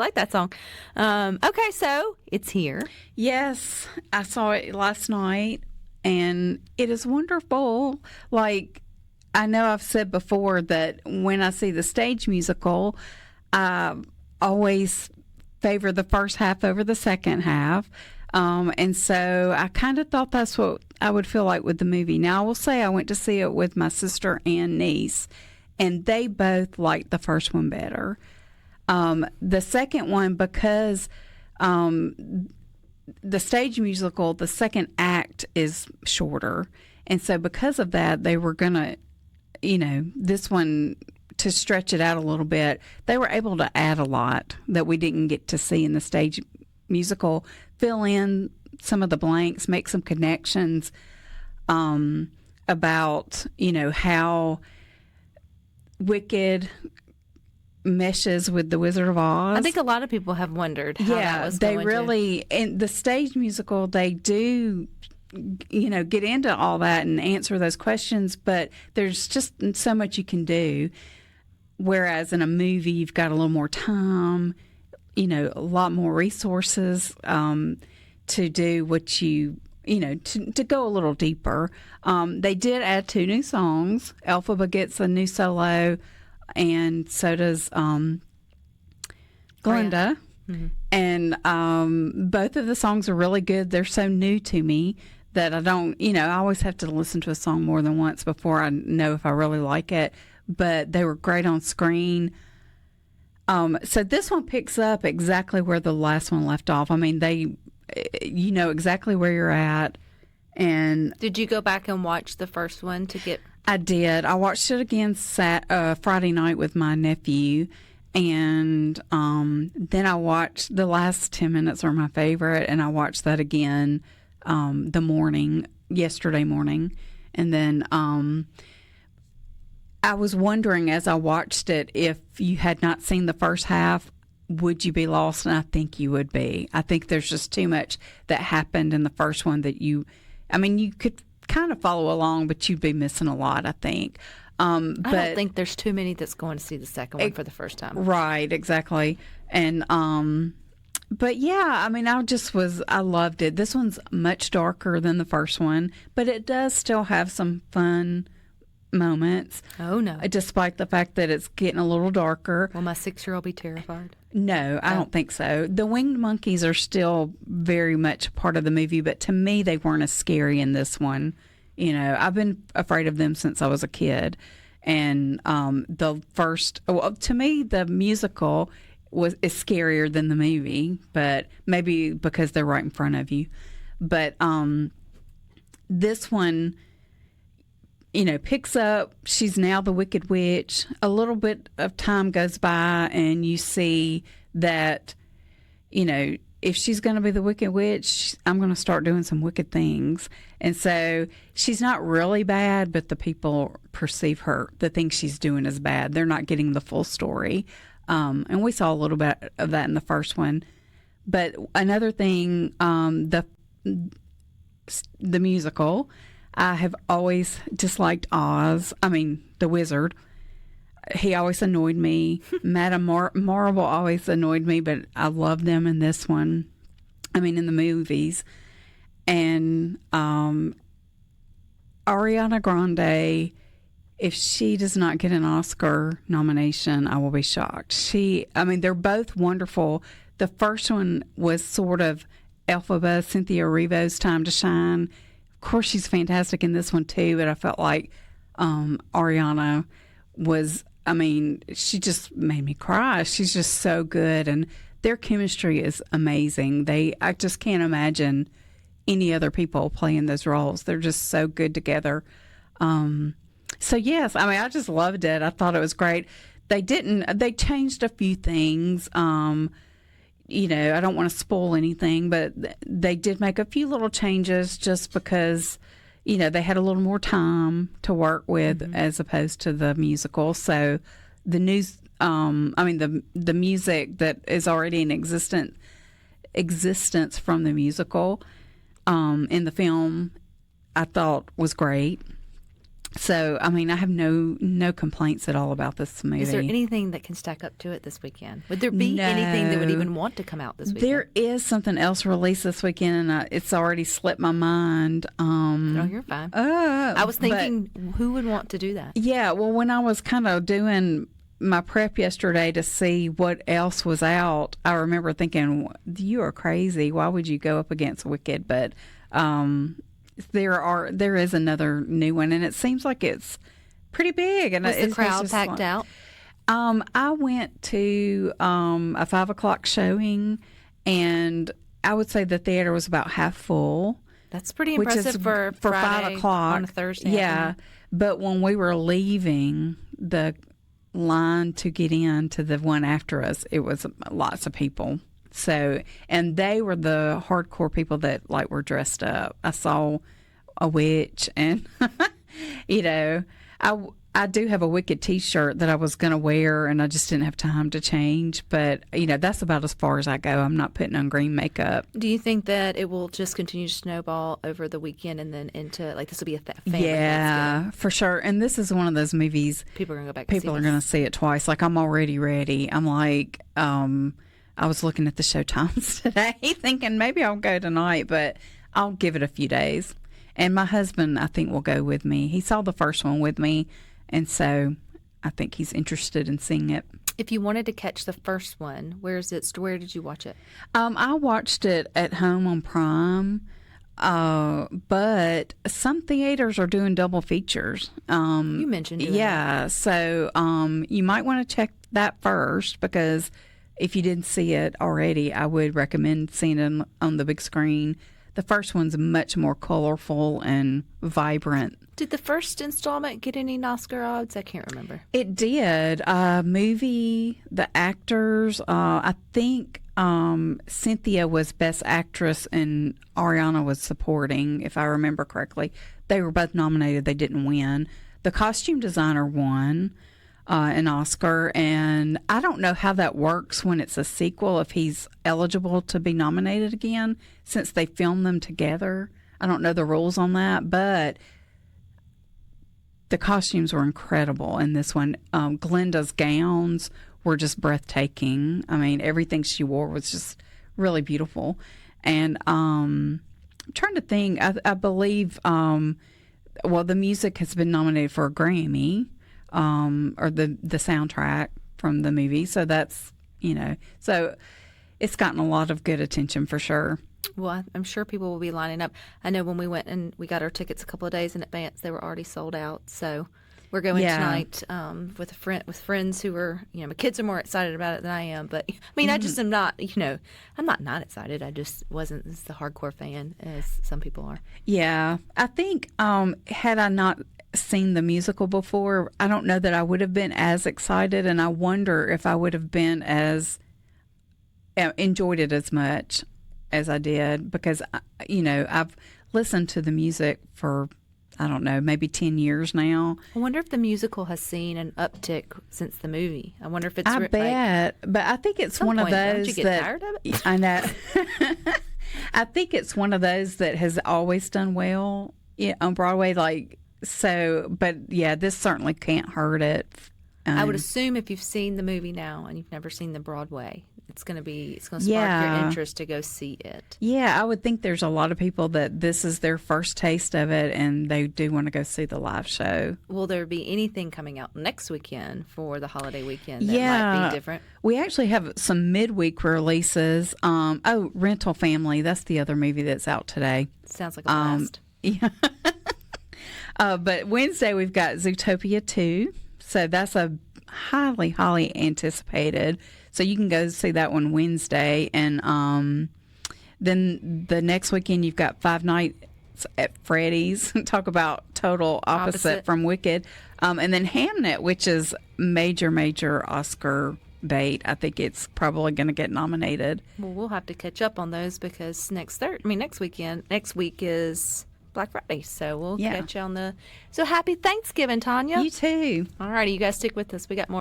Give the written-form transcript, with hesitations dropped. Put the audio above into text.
like that song. Okay, so it's here. Yes, I saw it last night, and it is wonderful. Like, I know I've said before that when I see the stage musical, I always favor the first half over the second half. And so I kind of thought that's what I would feel like with the movie. Now, I will say I went to see it with my sister and niece, and they both liked the first one better. The second one, because the stage musical, the second act is shorter. And so because of that, they were going to, this one, to stretch it out a little bit, they were able to add a lot that we didn't get to see in the stage musical, fill in some of the blanks, make some connections about, how Wicked meshes with the Wizard of Oz. I think a lot of people have wondered how that was going in the stage musical, they do, get into all that and answer those questions, but there's just so much you can do. Whereas in a movie, you've got a little more time, a lot more resources to do what you to go a little deeper. They did add 2 new songs. Elphaba gets a new solo, and so does Glenda. Mm-hmm. And both of the songs are really good. They're so new to me that I don't, I always have to listen to a song more than once before I know if I really like it. But they were great on screen. So this one picks up exactly where the last one left off. I mean, you know exactly where you're at. And did you go back and watch the first one to get? I did. I watched it again Friday night with my nephew, and then I watched the last 10 minutes are my favorite, and I watched that again yesterday morning, and then I was wondering as I watched it, if you had not seen the first half, would you be lost? And I think you would be. I think there's just too much that happened in the first one that you could kind of follow along, but you'd be missing a lot, I think. I don't think there's too many that's going to see the second one for the first time. Right, exactly. And, but yeah, I loved it. This one's much darker than the first one, but it does still have some fun moments. Oh, no. Despite the fact that it's getting a little darker. Will my 6-year-old be terrified? No, I don't think so. The winged monkeys are still very much part of the movie, but to me, they weren't as scary in this one. I've been afraid of them since I was a kid. And to me, the musical is scarier than the movie, but maybe because they're right in front of you. But this one, picks up. She's now the Wicked Witch. A little bit of time goes by, and you see that, if she's going to be the Wicked Witch, I'm going to start doing some wicked things. And so she's not really bad, but the people perceive the things she's doing as bad. They're not getting the full story. And we saw a little bit of that in the first one. But another thing, the musical, I have always disliked Oz. The wizard. He always annoyed me. Madame Marvel always annoyed me, but I love them in this one. In the movies. And Ariana Grande, if she does not get an Oscar nomination, I will be shocked. They're both wonderful. The first one was sort of Elphaba, Cynthia Erivo's time to shine. Of course, she's fantastic in this one, too, but I felt like Ariana was, she just made me cry. She's just so good, and their chemistry is amazing. I just can't imagine any other people playing those roles. They're just so good together. So, yes, I just loved it. I thought it was great. They changed a few things. I don't want to spoil anything, but they did make a few little changes just because, they had a little more time to work with as opposed to the musical. So the the music that is already in existence from the musical in the film, I thought was great. So, I mean, I have no complaints at all about this movie. Is there anything that can stack up to it this weekend? Would there be anything that would even want to come out this weekend? There is something else released this weekend, and it's already slipped my mind. No, you're fine. I was thinking, who would want to do that? Yeah, well, when I was kind of doing my prep yesterday to see what else was out, I remember thinking, you are crazy. Why would you go up against Wicked? But there is another new one, and it seems like it's pretty big. And was the crowd packed out? I went to a 5:00 showing, and I would say the theater was about half full. That's pretty impressive for Friday 5:00 on a Thursday. Yeah, but when we were leaving the line to get in to the one after us, it was lots of people. So, and they were the hardcore people that like were dressed up. I saw a witch, and I do have a Wicked T-shirt that I was going to wear, and I just didn't have time to change. But that's about as far as I go. I'm not putting on green makeup. Do you think that it will just continue to snowball over the weekend and then into this will be a family? Yeah, for sure. And this is one of those movies people are going to go back. People are going to see it twice. Like, I'm already ready. I'm like, I was looking at the show times today, thinking maybe I'll go tonight, but I'll give it a few days. And my husband, I think, will go with me. He saw the first one with me, and so I think he's interested in seeing it. If you wanted to catch the first one, where did you watch it? I watched it at home on Prime, but some theaters are doing double features. You mentioned doing that. So you might want to check that first, because if you didn't see it already, I would recommend seeing it on the big screen. The first one's much more colorful and vibrant. Did the first installment get any Oscar odds? I can't remember. It did. Movie, the actors, I think Cynthia was Best Actress and Ariana was supporting, if I remember correctly. They were both nominated. They didn't win. The costume designer won an Oscar, and I don't know how that works when it's a sequel, if he's eligible to be nominated again, since they filmed them together. I don't know the rules on that, but the costumes were incredible in this one. Glenda's gowns were just breathtaking. I mean, everything she wore was just really beautiful. And I'm trying to think, I believe, the music has been nominated for a Grammy. Or the soundtrack from the movie. So that's, so it's gotten a lot of good attention for sure. Well, I'm sure people will be lining up. I know when we went and we got our tickets a couple of days in advance, they were already sold out. So we're going tonight with friends who are, my kids are more excited about it than I am. But I mean, I just am not, I'm not excited. I just wasn't as the hardcore fan as some people are. Yeah. I think had I not seen the musical before, I don't know that I would have been as excited, and I wonder if I would have been as enjoyed it as much as I did, because I've listened to the music for, I don't know, maybe 10 years now. I wonder if the musical has seen an uptick since the movie. I wonder if it's I bet, but I think it's one of those don't you get tired of it? I know. I think it's one of those that has always done well on Broadway, but yeah, this certainly can't hurt it. I would assume if you've seen the movie now and you've never seen the Broadway, it's going to spark your interest to go see it. Yeah, I would think there's a lot of people that this is their first taste of it, and they do want to go see the live show. Will there be anything coming out next weekend for the holiday weekend that might be different? We actually have some midweek releases. Rental Family, that's the other movie that's out today. Sounds like a blast. Yeah. But Wednesday we've got Zootopia 2. So that's a highly, highly anticipated. So you can go see that one Wednesday. And then the next weekend you've got Five Nights at Freddy's. Talk about total opposite from Wicked. And then Hamnet, which is major Oscar bait. I think it's probably going to get nominated. Well, we'll have to catch up on those because next week is Black Friday, so we'll catch you on the. So happy Thanksgiving, Tanya. You too. All righty, you guys stick with us. We got more.